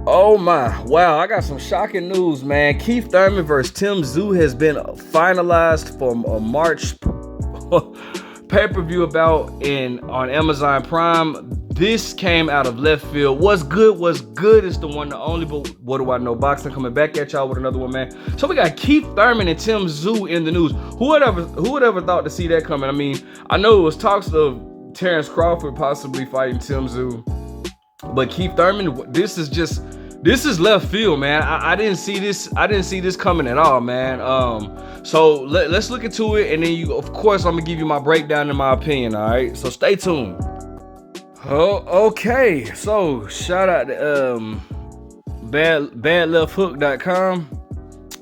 Oh my, wow, I got some shocking news, man. Keith Thurman versus Tim Tszyu has been finalized for a March pay-per-view about on Amazon Prime. This came out of left field. What's good is the one, the only, but what do I know? Boxing coming back at y'all with another one, man. So we got Keith Thurman and Tim Tszyu in the news. Who would ever thought to see that coming? I mean, I know it was talks of Terrence Crawford possibly fighting Tim Tszyu, but Keith Thurman, this is left field, man. I didn't see this coming at all, man. So let's look into it, and then of course, I'm gonna give you my breakdown and my opinion. All right, so stay tuned. Oh, okay. So shout out to badlefthook.com.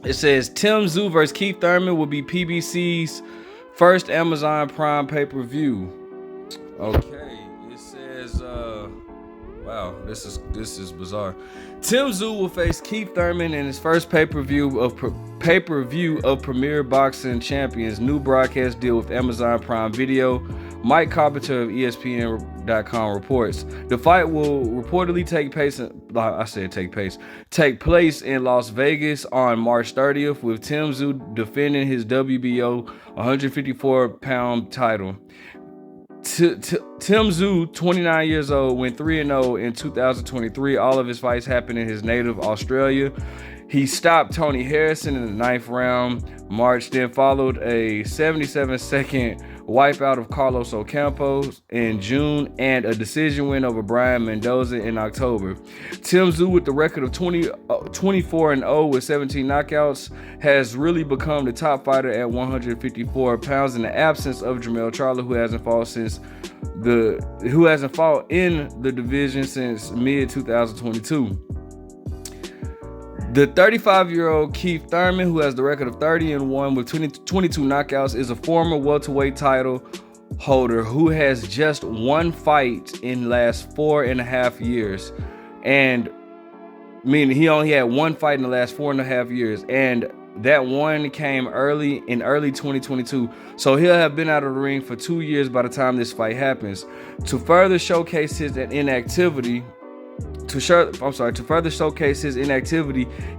It says Tim Tszyu versus Keith Thurman will be PBC's first Amazon Prime pay-per-view. Okay, it says wow, this is bizarre. Tim Tszyu will face Keith Thurman in his first pay-per-view of Premier Boxing Champions. New broadcast deal with Amazon Prime Video. Mike Carpenter of ESPN.com reports the fight will reportedly take place in Las Vegas on March 30th, with Tim Tszyu defending his WBO 154-pound title. Tim Tszyu, 29 years old, went 3-0 in 2023. All of his fights happened in his native Australia. He stopped Tony Harrison in the 9th round. March then followed a 77-second wipeout of Carlos Ocampo in June and a decision win over Brian Mendoza in October. Tim Tszyu, with the record of 24-0 with 17 knockouts, has really become the top fighter at 154 pounds in the absence of Jermell Charlo, who hasn't fought in the division since mid-2022. The 35-year-old Keith Thurman, who has the record of 30-1 with 22 knockouts, is a former welterweight title holder who has just one fight in the last 4.5 years. And meaning he only had one fight in the last 4.5 years. And that one came early 2022. So he'll have been out of the ring for 2 years by the time this fight happens. To further showcase his inactivity,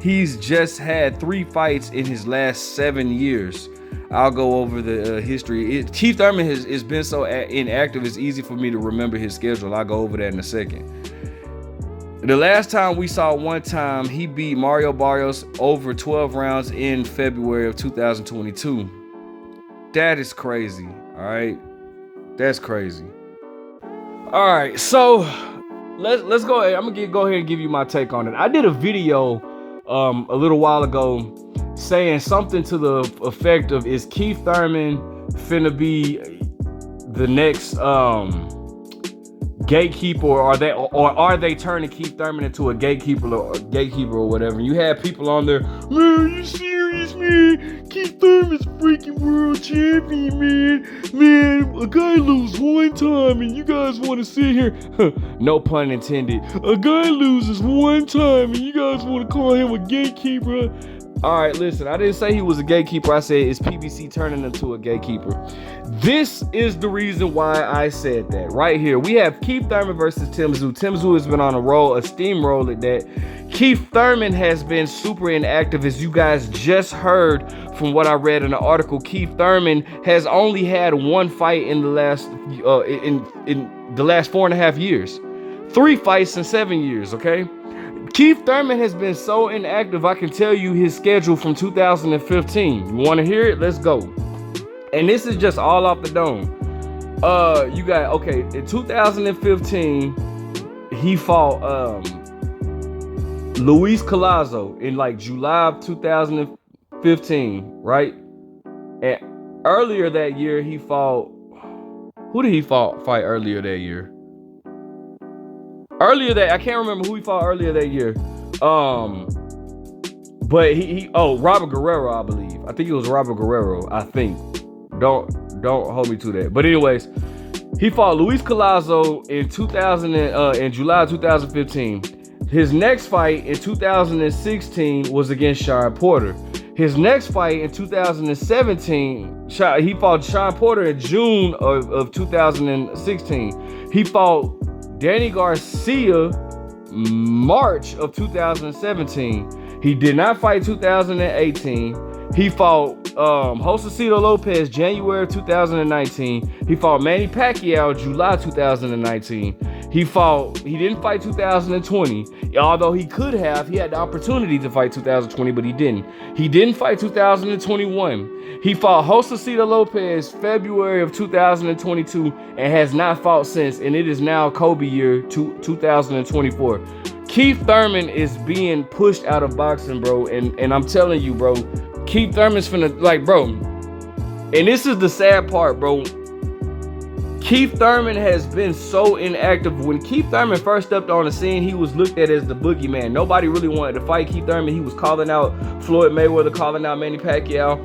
he's just had 3 fights in his last 7 years. I'll go over the history. Keith Thurman has been so inactive, it's easy for me to remember his schedule. I'll go over that in a second. The last time we saw one time, he beat Mario Barrios over 12 rounds in February of 2022. That is crazy, all right? That's crazy. All right, so let's go ahead. I'm gonna go ahead and give you my take on it. I did a video a little while ago saying something to the effect of, is Keith Thurman finna be the next gatekeeper, or are they turning Keith Thurman into a gatekeeper or whatever? And you had people on there, man, you serious, man? Keith Thurman's freaking world champion, man. A guy loses one time and you guys want to sit here, no pun intended, a guy loses one time and you guys want to call him a gatekeeper. All right, listen, I didn't say he was a gatekeeper. I said, is PBC turning him to a gatekeeper? This is the reason why I said that. Right here, we have Keith Thurman versus Tim Tszyu. Tim Tszyu has been on a steamroll at that. Keith Thurman has been super inactive, as you guys just heard from what I read in the article. Keith Thurman has only had one fight in the last in the last 4.5 years. 3 fights in 7 years, okay? Keith Thurman has been so inactive, I can tell you his schedule from 2015. You want to hear it? Let's go. And this is just all off the dome. You got, okay, in 2015, he fought Luis Collazo in like July of 2015, right? And earlier that year, he fought, who did he fight earlier that year? I can't remember who he fought earlier that year. But Robert Guerrero, I believe. I think it was Robert Guerrero, I think. Don't hold me to that. But anyways, he fought Luis Collazo in July 2015. His next fight in 2016 was against Sean Porter. His next fight in 2017, he fought Sean Porter in June of 2016. He fought Danny Garcia March of 2017. He did not fight 2018. He fought Josecito Lopez January 2019. He fought Manny Pacquiao July 2019. He didn't fight 2020, although he could have. He had the opportunity to fight 2020, but he didn't. He didn't fight 2021. He fought Josecito Lopez February of 2022 and has not fought since, and it is now Kobe year 2024. Keith Thurman is being pushed out of boxing, bro, and I'm telling you, bro, Keith Thurman's finna, like, bro, and this is the sad part, bro. Keith Thurman has been so inactive. When Keith Thurman first stepped on the scene, he was looked at as the boogeyman. Nobody really wanted to fight Keith Thurman. He was calling out Floyd Mayweather, calling out Manny Pacquiao.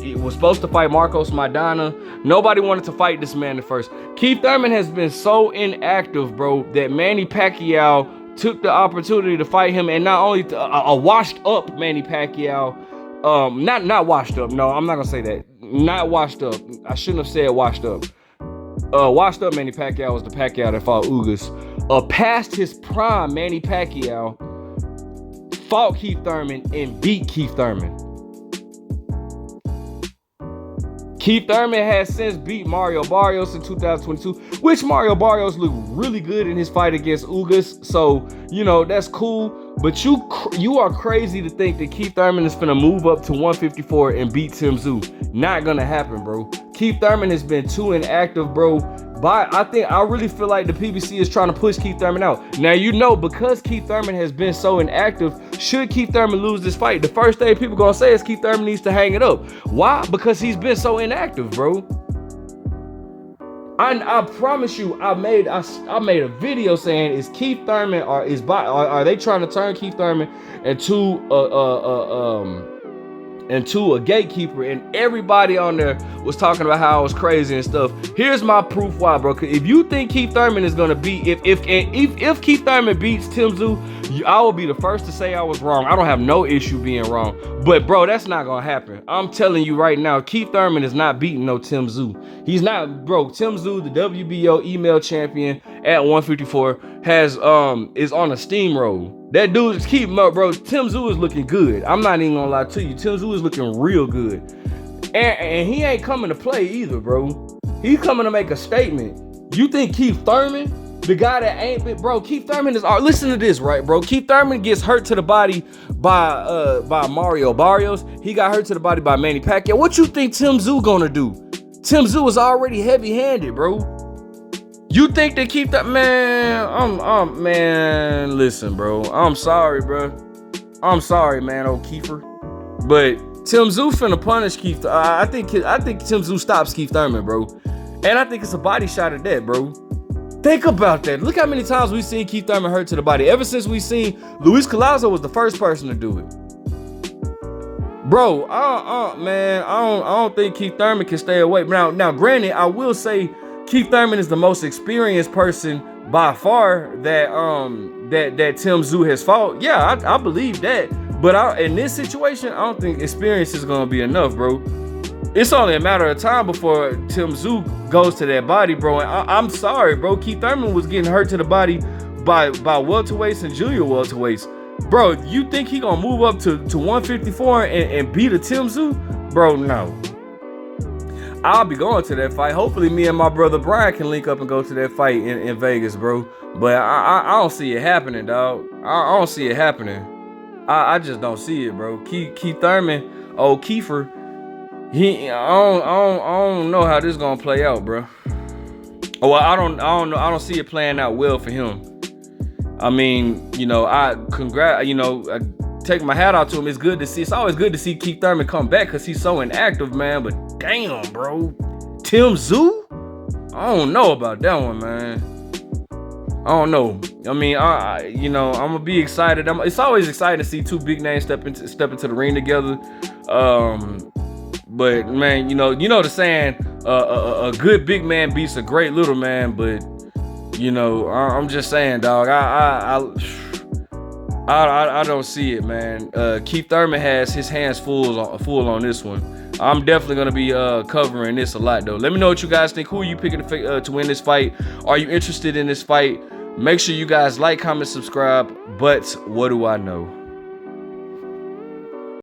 He was supposed to fight Marcos Maidana. Nobody wanted to fight this man at first. Keith Thurman has been so inactive, bro, that Manny Pacquiao took the opportunity to fight him, and not only a washed up Manny Pacquiao, not washed up. No, I'm not gonna say that. Not washed up. I shouldn't have said washed up. Washed up Manny Pacquiao was the Pacquiao that fought Ugas. Past his prime, Manny Pacquiao fought Keith Thurman and beat Keith Thurman. Keith Thurman has since beat Mario Barrios in 2022, which Mario Barrios looked really good in his fight against Ugas. So, you know, that's cool. But you are crazy to think that Keith Thurman is finna move up to 154 and beat Tim Tszyu. Not gonna happen, bro. Keith Thurman has been too inactive, bro. But I really feel like the PBC is trying to push Keith Thurman out. Now, you know, because Keith Thurman has been so inactive, should Keith Thurman lose this fight, the first thing people gonna say is Keith Thurman needs to hang it up. Why? Because he's been so inactive, bro. I promise you, I made a video saying, is Keith Thurman are they trying to turn Keith Thurman into a gatekeeper? And everybody on there was talking about how I was crazy and stuff. Here's my proof why, bro. If you think Keith Thurman is gonna beat, if Keith Thurman beats Tim Tszyu, I will be the first to say I was wrong. I don't have no issue being wrong. But bro, that's not gonna happen. I'm telling you right now, Keith Thurman is not beating no Tim Tszyu. He's not, bro. Tim Tszyu, the WBO email champion at 154, is on a steamroll. That dude is keeping up, bro. Tim Tszyu is looking good. I'm not even gonna lie to you. Tim Tszyu is looking real good. And he ain't coming to play either, bro. He's coming to make a statement. You think Keith Thurman, the guy that ain't been, bro, Keith Thurman is, listen to this, right, bro? Keith Thurman gets hurt to the body by Mario Barrios. He got hurt to the body by Manny Pacquiao. What you think Tim Tszyu gonna do? Tim Tszyu is already heavy-handed, bro. You think they keep that, man? Man, listen, bro. I'm sorry, bro. I'm sorry, man, old Kiefer. But Tim Tszyu finna punish Keith. I think Tim Tszyu stops Keith Thurman, bro. And I think it's a body shot at that, bro. Think about that. Look how many times we've seen Keith Thurman hurt to the body. Ever since we seen Luis Collazo was the first person to do it. Bro, man, I don't think Keith Thurman can stay away. Now, granted, I will say Keith Thurman is the most experienced person by far that Tim Tszyu has fought. Yeah, I believe that. But in this situation, I don't think experience is gonna be enough, bro. It's only a matter of time before Tim Tszyu goes to that body, bro. And I'm sorry, bro. Keith Thurman was getting hurt to the body by welterweights and junior welterweights. Bro, you think he gonna move up to 154 and beat a Tim Tszyu? Bro, no. I'll be going to that fight. Hopefully me and my brother Brian can link up and go to that fight in Vegas, bro. But I don't see it happening, dog. I don't see it happening. I just don't see it, bro. Keith Thurman, old Kiefer, I don't know how this gonna play out, bro. Well, I don't know. I don't see it playing out well for him. I mean, you know, I take my hat out to him. It's good to see. It's always good to see Keith Thurman come back because he's so inactive, man. But damn, bro, Tim Tszyu, I don't know about that one, man. I don't know. I mean, I'm gonna be excited. It's always exciting to see two big names step into the ring together. But man, you know the saying, a good big man beats a great little man. But you know, I'm just saying, dog. I don't see it, man. Keith Thurman has his hands full on this one. I'm definitely gonna be covering this a lot, though. Let me know what you guys think. Who are you picking to win this fight? Are you interested in this fight? Make sure you guys like, comment, subscribe. But what do I know?